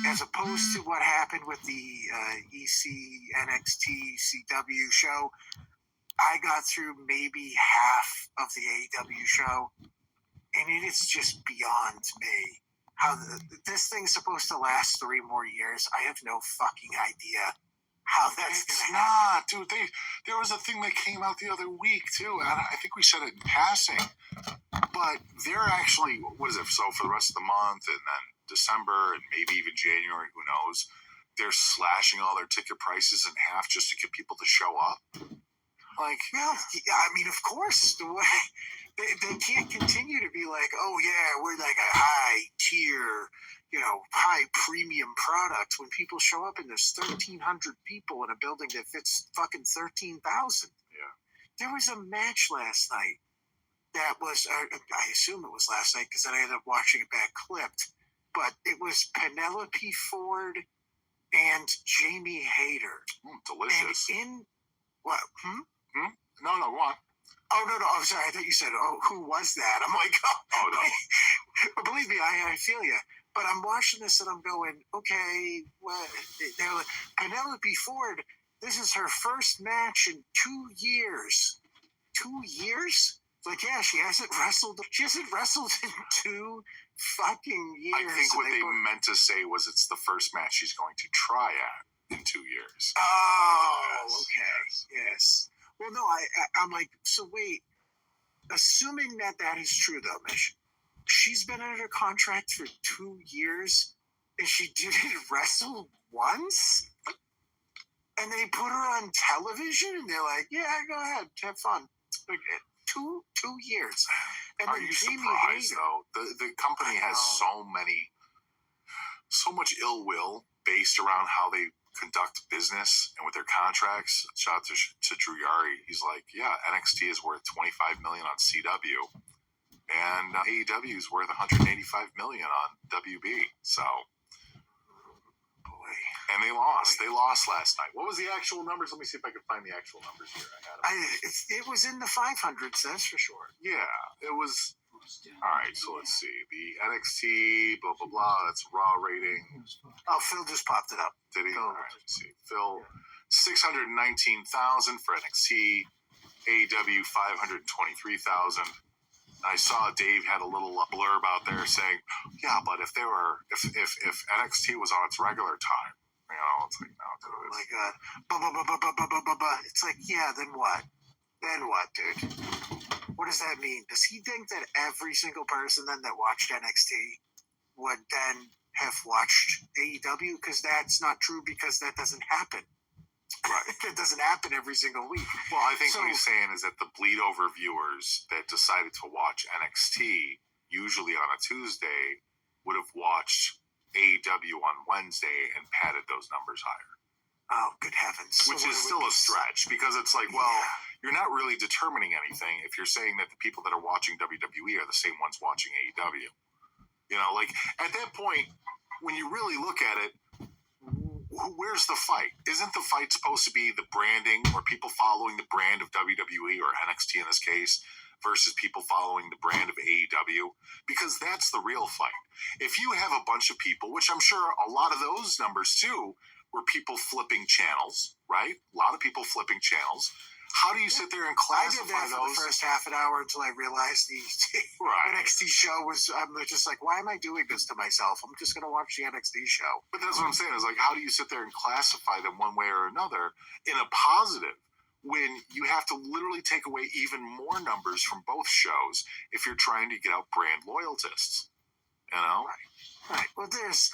as opposed to what happened with the EC, NXT, CW show. I got through maybe half of the AEW show, and it is just beyond me. How this thing's supposed to last 3 more years. I have no fucking idea how that's It's not, dude. There was a thing that came out the other week too, and I think we said it in passing. But they're actually, what is it? So for the rest of the month, and then December, and maybe even January, who knows? They're slashing all their ticket prices in half just to get people to show up. Like, well, I mean, of course, the way they can't continue to be like, oh yeah, we're like a high tier, high premium product when people show up and there's 1,300 people in a building that fits fucking 13,000. Yeah. There was a match last night that was, I assume it was last night because then I ended up watching it back clipped, but it was Penelope Ford and Jamie Hayter. Delicious. And in what? No, go on. Oh, no, I'm sorry. I thought you said, who was that? I'm like, oh no. Believe me, I feel you. But I'm watching this and I'm going, okay, what? They're like, Penelope Ford, this is her first match in 2 years. 2 years? Like, yeah, she hasn't wrestled in 2 fucking years. I think what they meant to say was it's the first match she's going to try at in 2 years. Oh, yes, okay, yes. Well, no, I'm like, so wait, assuming that is true, though, Mish, she's been under contract for 2 years, and she didn't wrestle once? And they put her on television, and they're like, yeah, go ahead, have fun. Like, 2 years. And are you surprised, though? The company has so much ill will based around how they conduct business and with their contracts. Shout out to Drew Yari. He's like, yeah, NXT is worth $25 million on CW, and AEW is worth $185 million on WB. So, boy, and they lost. They lost last night. What was the actual numbers? Let me see if I can find the actual numbers here. It was in the 500s, that's for sure. Yeah, it was. All right, so let's see. The NXT, blah, blah, blah. That's Raw rating. Oh, Phil just popped it up. Did he? All right, let's see. Phil, 619,000 for NXT. AEW, 523,000. I saw Dave had a little blurb out there saying, yeah, but if NXT was on its regular time, it's like, no, dude. Oh, my God. It's like, yeah, then what? Then what, dude? What does that mean? Does he think that every single person then that watched NXT would then have watched AEW? Because that's not true, because that doesn't happen. Right. That doesn't happen every single week. Well, I think what he's saying is that the bleed over viewers that decided to watch NXT, usually on a Tuesday, would have watched AEW on Wednesday and padded those numbers higher. Oh, good heavens. Which is still a stretch, because it's like, well, you're not really determining anything if you're saying that the people that are watching WWE are the same ones watching AEW. Like, at that point, when you really look at it, where's the fight? Isn't the fight supposed to be the branding, or people following the brand of WWE, or NXT in this case, versus people following the brand of AEW? Because that's the real fight. If you have a bunch of people, which I'm sure a lot of those numbers too, were people flipping channels, right? A lot of people flipping channels. How do you sit there and classify those? I did that for the first half an hour until I realized the NXT show was, I'm just like, why am I doing this to myself? I'm just going to watch the NXT show. But that's what I'm saying, is like, how do you sit there and classify them one way or another in a positive when you have to literally take away even more numbers from both shows if you're trying to get out brand loyalists? Right. Well, there's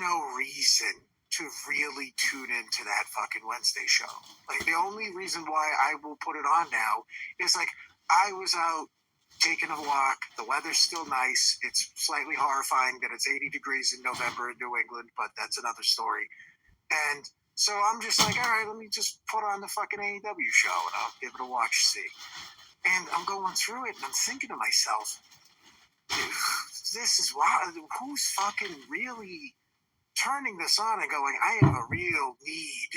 no reason to really tune into that fucking Wednesday show. Like, the only reason why I will put it on now is, like, I was out taking a walk. The weather's still nice. It's slightly horrifying that it's 80 degrees in November in New England, but that's another story. And so I'm just like, all right, let me just put on the fucking AEW show and I'll give it a watch, see. And I'm going through it and I'm thinking to myself, this is wild. Who's fucking really turning this on and going, I have a real need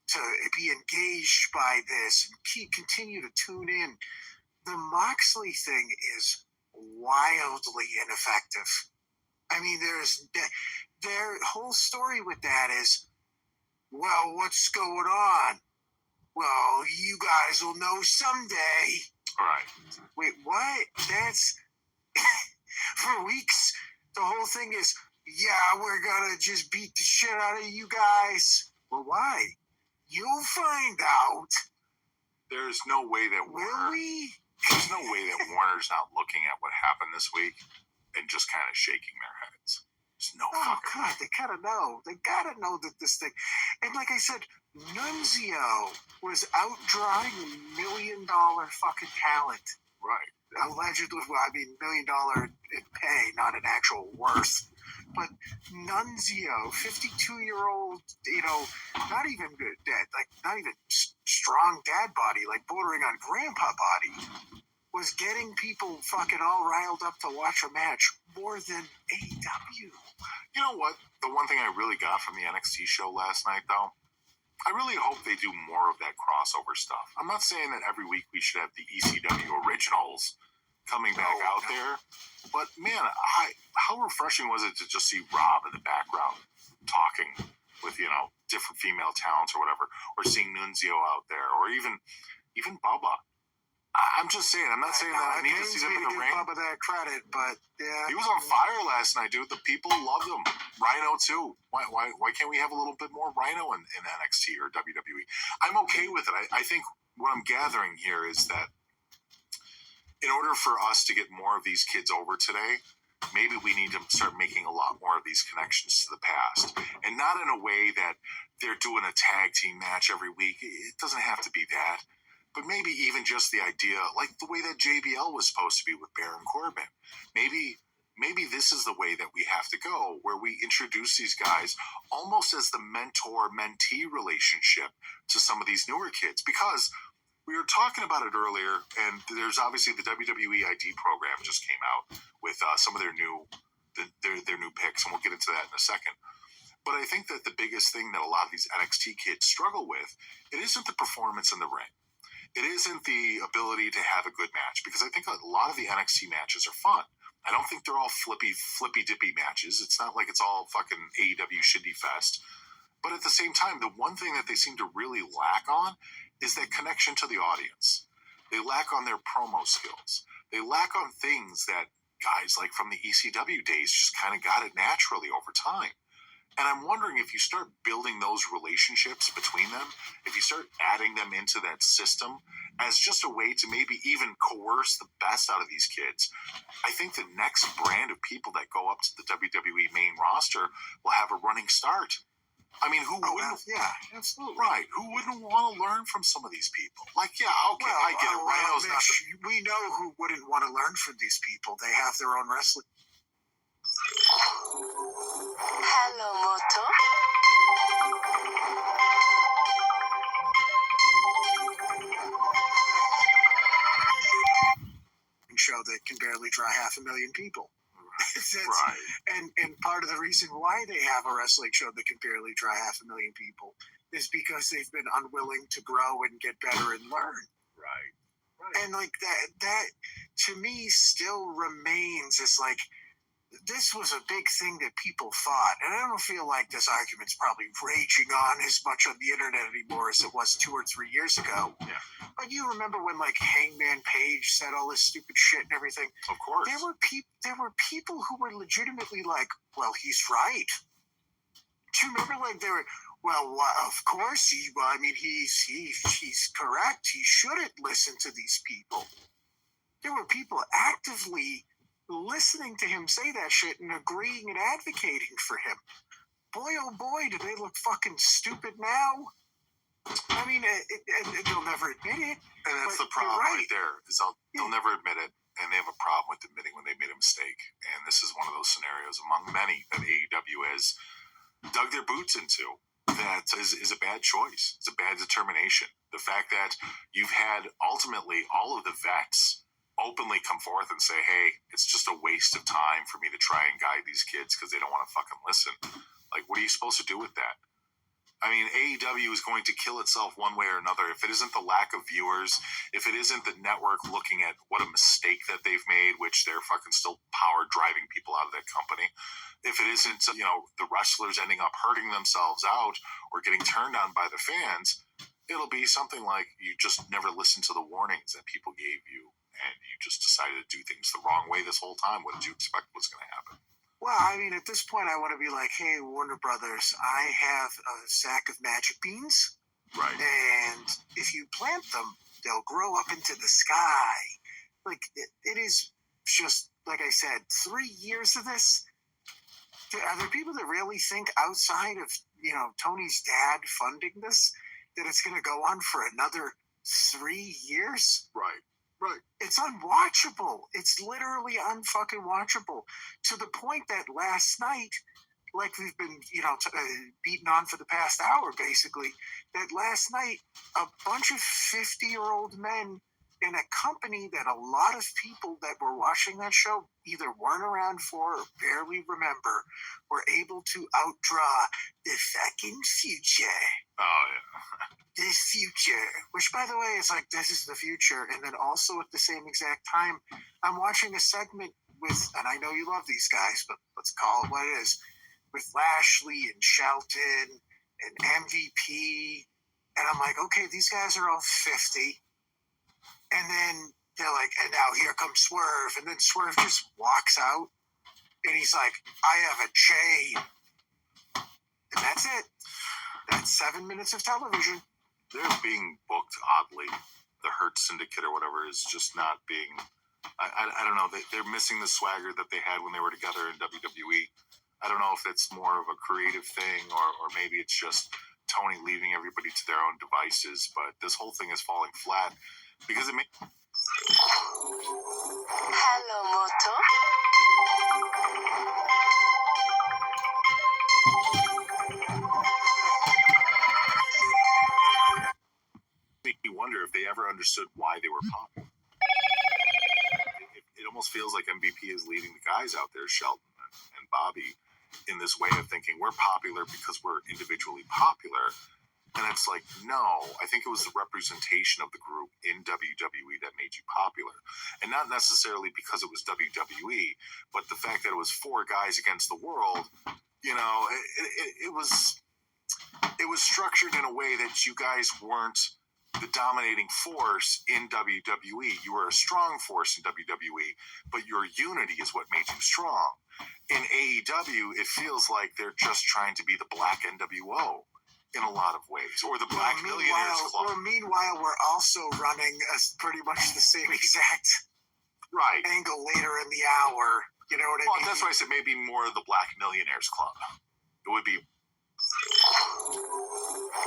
to be engaged by this and continue to tune in. The Moxley thing is wildly ineffective. I mean, their whole story with that is, well, what's going on? Well, you guys will know someday. All right. Wait, what? That's for weeks. The whole thing is, yeah, we're gonna just beat the shit out of you guys. Well, why? You'll find out. There's no way that Will we? There's no way that Warner's not looking at what happened this week and just kind of shaking their heads. There's no Oh fucking God, they gotta know. They gotta know that this thing. And like I said, Nunzio was out drawing $1 million fucking talent. right. Allegedly, well, I mean, $1 million in pay, not an actual worth. But Nunzio, 52-year-old, not even dead, like not even strong dad body, like bordering on grandpa body, was getting people fucking all riled up to watch a match more than AEW. You know what? The one thing I really got from the NXT show last night, though, I really hope they do more of that crossover stuff. I'm not saying that every week we should have the ECW originals coming back out there, but man, how refreshing was it to just see Rob in the background talking with different female talents or whatever, or seeing Nunzio out there, or even Bubba. I'm just saying. I'm not saying that I need to see them in the ring. Bubba that credit, but yeah, he was on fire last night, dude. The people loved him. Rhino too. Why can't we have a little bit more Rhino in NXT or WWE? I'm okay with it. I think what I'm gathering here is that in order for us to get more of these kids over today, maybe we need to start making a lot more of these connections to the past, and not in a way that they're doing a tag team match every week. It doesn't have to be that. But maybe even just the idea, like the way that JBL was supposed to be with Baron Corbin. Maybe this is the way that we have to go, where we introduce these guys almost as the mentor-mentee relationship to some of these newer kids. Because we were talking about it earlier, and there's obviously the WWE ID program just came out with some of their new picks, and we'll get into that in a second. But I think that the biggest thing that a lot of these NXT kids struggle with, it isn't the performance in the ring. It isn't the ability to have a good match, because I think a lot of the NXT matches are fun. I don't think they're all flippy dippy matches. It's not like it's all fucking AEW Shindy Fest. But at the same time, the one thing that they seem to really lack on is that connection to the audience. They lack on their promo skills. They lack on things that guys like from the ECW days just kind of got it naturally over time. And I'm wondering if you start building those relationships between them, if you start adding them into that system as just a way to maybe even coerce the best out of these kids, I think the next brand of people that go up to the WWE main roster will have a running start. I mean, who wouldn't? Yeah, absolutely. Right. Who wouldn't want to learn from some of these people? Like, yeah, okay, well, I get it. Rhino's not we know who wouldn't want to learn from these people. They have their own wrestling. Hello, Moto. Show that can barely draw 500,000 people. Right. And part of the reason why they have a wrestling show that can barely draw 500,000 people is because they've been unwilling to grow and get better and learn. Right. And like that to me still remains as like, this was a big thing that people fought. And I don't feel like this argument's probably raging on as much on the internet anymore as it was 2 or 3 years ago. Yeah. But you remember when like Hangman Page said all this stupid shit and everything? Of course. There were people who were legitimately like, well, he's right. Do you remember like they were, well, of course he's correct. He shouldn't listen to these people. There were people actively listening to him say that shit and agreeing and advocating for him. Boy, oh boy, do they look fucking stupid now. I mean, they'll never admit it. And that's the problem right there, is they'll never admit it, and they have a problem with admitting when they made a mistake. And this is one of those scenarios among many that AEW has dug their boots into. That is a bad choice. It's a bad determination. The fact that you've had ultimately all of the vets openly come forth and say, hey, it's just a waste of time for me to try and guide these kids because they don't want to fucking listen. Like, what are you supposed to do with that? I mean, AEW is going to kill itself one way or another. If it isn't the lack of viewers, if it isn't the network looking at what a mistake that they've made, which they're fucking still power driving people out of that company, if it isn't, the wrestlers ending up hurting themselves out or getting turned on by the fans, it'll be something like you just never listened to the warnings that people gave you and you just decided to do things the wrong way this whole time. What did you expect was going to happen? Well, I mean, at this point, I want to be like, hey, Warner Brothers, I have a sack of magic beans, Right. and if you plant them, they'll grow up into the sky. Like, it is just, like I said, 3 years of this. Are there people that really think outside of, Tony's dad funding this, that it's going to go on for another 3 years? Right. Right. It's unwatchable. It's literally unfucking watchable, to the point that last night, like we've been, beaten on for the past hour, basically, that last night, a bunch of 50-year-old men in a company that a lot of people that were watching that show either weren't around for or barely remember were able to outdraw the fucking future. Oh, yeah. The future, which, by the way, is like, this is the future. And then also at the same exact time, I'm watching a segment with, and I know you love these guys, but let's call it what it is, with Lashley and Shelton and MVP. And I'm like, okay, these guys are all 50. And then they're like, and now here comes Swerve. And then Swerve just walks out. And he's like, I have a chain. And that's it. That's 7 minutes of television. They're being booked oddly. The Hurt Syndicate or whatever is just not being... I don't know. They're missing the swagger that they had when they were together in WWE. I don't know if it's more of a creative thing or maybe it's just Tony leaving everybody to their own devices. But this whole thing is falling flat because it makes... Hello, Moto. me wonder if they ever understood why they were popular. It almost feels like MVP is leading the guys out there, Shelton and Bobby, in this way of thinking we're popular because we're individually popular. And it's like, no, I think it was the representation of the group in WWE that made you popular. And not necessarily because it was WWE, but the fact that it was 4 guys against the world, it was structured in a way that you guys weren't the dominating force in WWE. You were a strong force in WWE, but your unity is what made you strong. In AEW, it feels like they're just trying to be the Black NWO in a lot of ways, or the Black Millionaires Club. Well, meanwhile, we're also running pretty much the same exact angle later in the hour. You know what I mean? That's why I said maybe more of the Black Millionaires Club. It would be...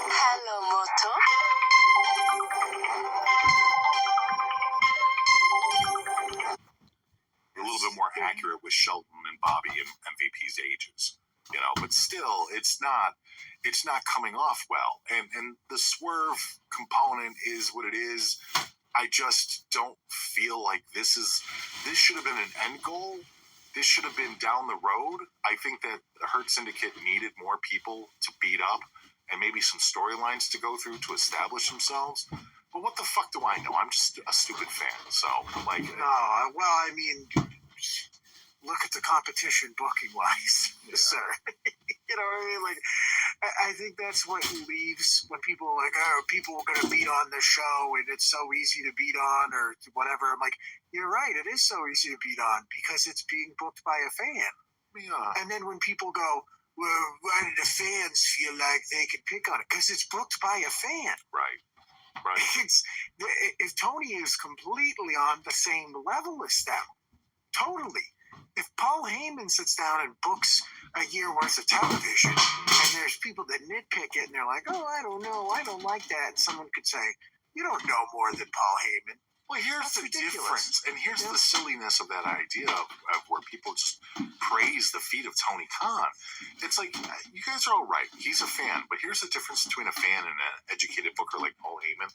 Hello, Moto. A little bit more accurate with Shelton and Bobby and MVP's ages, but still it's not coming off well. And the Swerve component is what it is. I just don't feel like this should have been an end goal. This should have been down the road. I think that the Hurt Syndicate needed more people to beat up and maybe some storylines to go through to establish themselves. But what the fuck do I know? I'm just a stupid fan. So, like... No, well, I mean, look at the competition booking-wise, sir. You know what I mean? Like, I think that's what leaves when people are like, oh, people are going to beat on the show and it's so easy to beat on or whatever. I'm like, you're right, it is so easy to beat on because it's being booked by a fan. Yeah. And then when people go, well, why do the fans feel like they can pick on it? Because it's booked by a fan. Right. If Tony is completely on the same level as them, totally. If Paul Heyman sits down and books a year worth of television, and there's people that nitpick it, and they're like, "Oh, I don't know, I don't like that," and someone could say, "You don't know more than Paul Heyman." Well, here's the difference, and here's the silliness of that idea of where people just praise the feat of Tony Khan. It's like, you guys are all right. He's a fan, but here's the difference between a fan and an educated booker like Paul Heyman.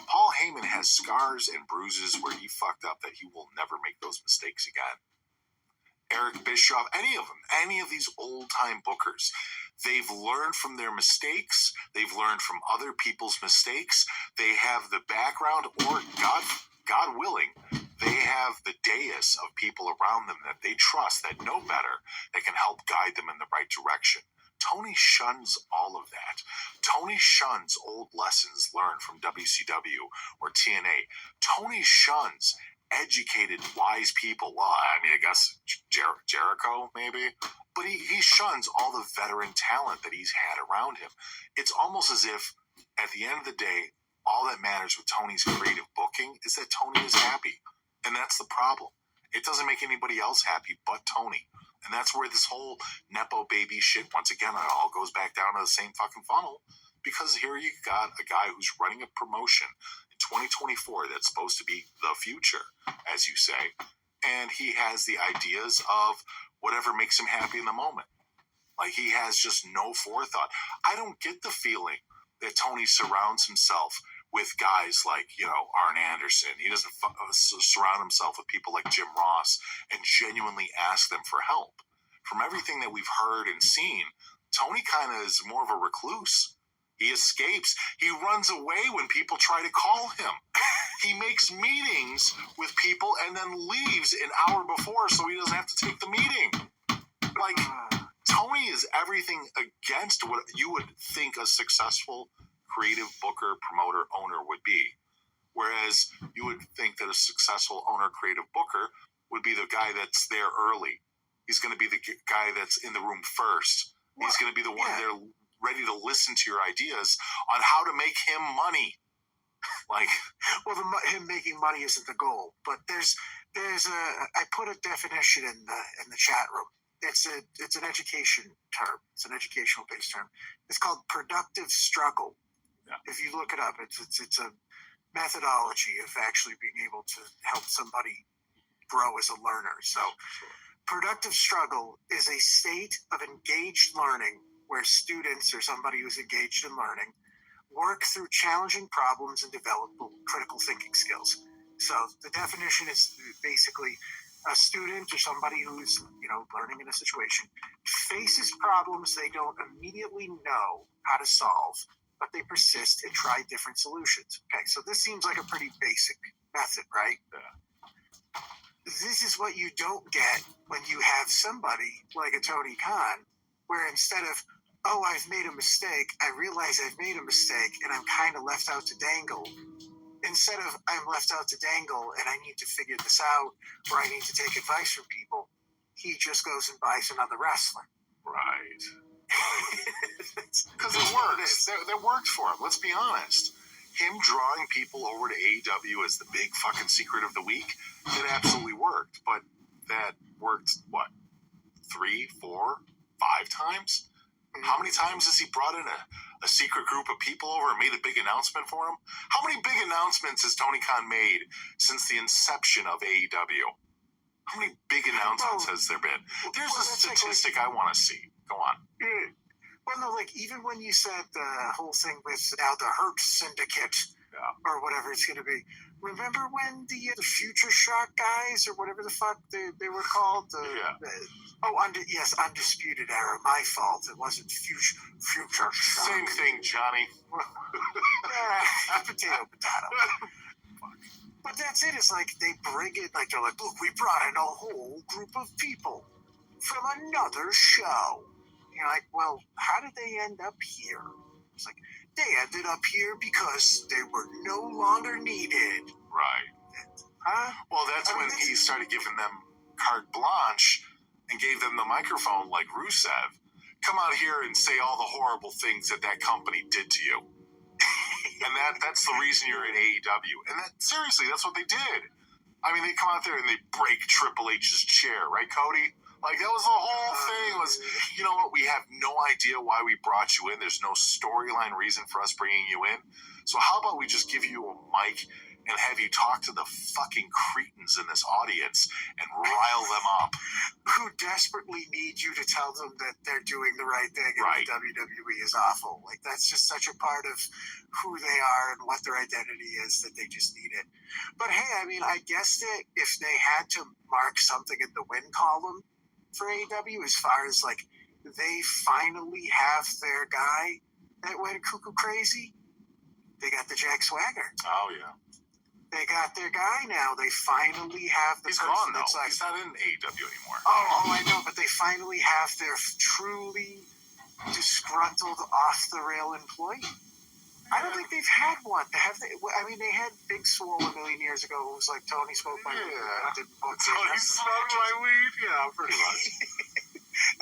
Paul Heyman has scars and bruises where he fucked up that he will never make those mistakes again. Eric Bischoff, any of these old-time bookers. They've learned from their mistakes. They've learned from other people's mistakes. They have the background, or God willing, they have the dais of people around them that they trust, that know better, that can help guide them in the right direction. Tony shuns all of that. Tony shuns old lessons learned from WCW or TNA. Tony shuns educated, wise people. Well, I mean, I guess Jericho, maybe. But he shuns all the veteran talent that he's had around him. It's almost as if, at the end of the day, all that matters with Tony's creative booking is that Tony is happy. And that's the problem. It doesn't make anybody else happy but Tony. And that's where this whole Nepo baby shit, once again, it all goes back down to the same fucking funnel. Because here you got a guy who's running a promotion in 2024 that's supposed to be the future, as you say. And he has the ideas of whatever makes him happy in the moment. Like, he has just no forethought. I don't get the feeling that Tony surrounds himself with guys like, Arn Anderson. He doesn't surround himself with people like Jim Ross and genuinely ask them for help. From everything that we've heard and seen, Tony kind of is more of a recluse. He escapes. He runs away when people try to call him. He makes meetings with people and then leaves an hour before so he doesn't have to take the meeting. Like, Tony is everything against what you would think a successful creative booker, promoter, owner would be. Whereas you would think that a successful owner, creative booker would be the guy that's there early. He's going to be the guy that's in the room first. He's going to be the one there ready to listen to your ideas on how to make him money. Like, well, him making money isn't the goal, but there's I put a definition in the chat room. It's an education term. It's an educational based term. It's called productive struggle. Yeah. If you look it up, it's a methodology of actually being able to help somebody grow as a learner. So, productive struggle is a state of engaged learning where students or somebody who's engaged in learning work through challenging problems and develop critical thinking skills. So the definition is basically a student or somebody who's, learning in a situation faces problems they don't immediately know how to solve, but they persist and try different solutions. Okay, so this seems like a pretty basic method, right? Yeah. This is what you don't get when you have somebody like a Tony Khan, where instead of, oh, I've made a mistake, I realize I've made a mistake and I'm kind of left out to dangle. Instead of I'm left out to dangle and I need to figure this out or I need to take advice from people, he just goes and buys another wrestler. Right. Because it works. That worked for him. Let's be honest. Him drawing people over to AEW as the big fucking secret of the week, it absolutely worked. But that worked, 3, 4, 5 times? How many times has he brought in a secret group of people over and made a big announcement for him? How many big announcements has Tony Khan made since the inception of AEW? How many big announcements has there been? There's a statistic I want to see. Go on. Well, no, even when you said the whole thing with now the Hurt Syndicate or whatever it's going to be, remember when the Future Shock guys or whatever the fuck they were called? Undisputed Era. My fault. It wasn't Future Shock. Same thing, Johnny. Potato. But that's it. It's like they bring it, they're like, look, we brought in a whole group of people from another show. You're like, well, how did they end up here? It's like, they ended up here because they were no longer needed. Right. Huh? Well, that's when he started giving them carte blanche and gave them the microphone like Rusev. Come out here and say all the horrible things that company did to you. And that's the reason you're in AEW. And seriously, that's what they did. I mean, they come out there and they break Triple H's chair, right, Cody? Like, that was the whole thing was, you know what, we have no idea why we brought you in. There's no storyline reason for us bringing you in. So how about we just give you a mic and have you talk to the fucking cretins in this audience and rile them up. Who desperately need you to tell them that they're doing the right thing and Right. the WWE is awful. Like, that's just such a part of who they are and what their identity is that they just need it. But hey, I mean, I guess that if they had to mark something in the win column, for AEW as far as like they finally have their guy that went cuckoo crazy. They got the Jack Swagger. Oh yeah. They got their guy now. They finally have the He's person gone though. that's like, He's not in AEW anymore. oh, I know, but they finally have their truly disgruntled, off the rail employee. I don't think they've had one. I mean, they had Big Swole a million years ago who was like, Tony smoked my weed. Yeah. Didn't book it. Tony smoked my weed. Yeah, pretty much.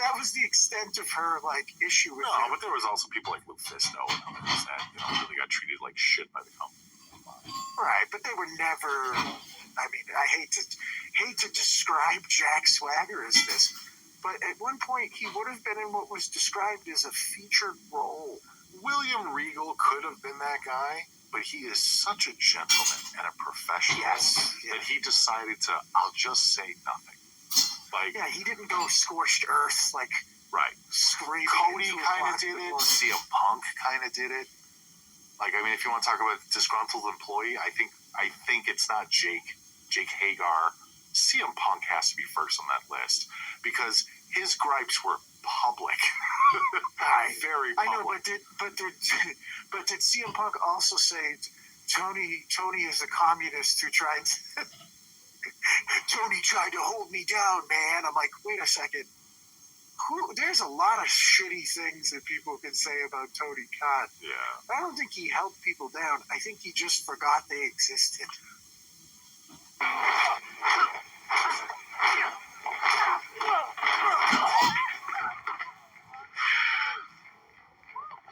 That was the extent of her like issue with No, him. but there was also people like Lufisto and others that really got treated like shit by the company. Right, but they were never. I mean, I hate to describe Jack Swagger as this, but at one point he would have been in what was described as a featured role. William Regal could have been that guy, but he is such a gentleman and a professional that he decided to, I'll just say nothing. Like, yeah, he didn't go scorched earth like right. screaming. Cody into a kind of black did it. hole. CM Punk kind of did it. Like, I mean, if you want to talk about disgruntled employee, I think it's not Jake Hagar. CM Punk has to be first on that list because his gripes were public. Very public. I know, but did CM Punk also say Tony is a communist who tried Tony tried to hold me down, man? I'm like, wait a second. There's a lot of shitty things that people can say about Tony Khan. Yeah. I don't think he held people down. I think he just forgot they existed.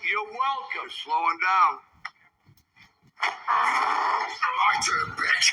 You're welcome. Slowing down. My turn, bitch.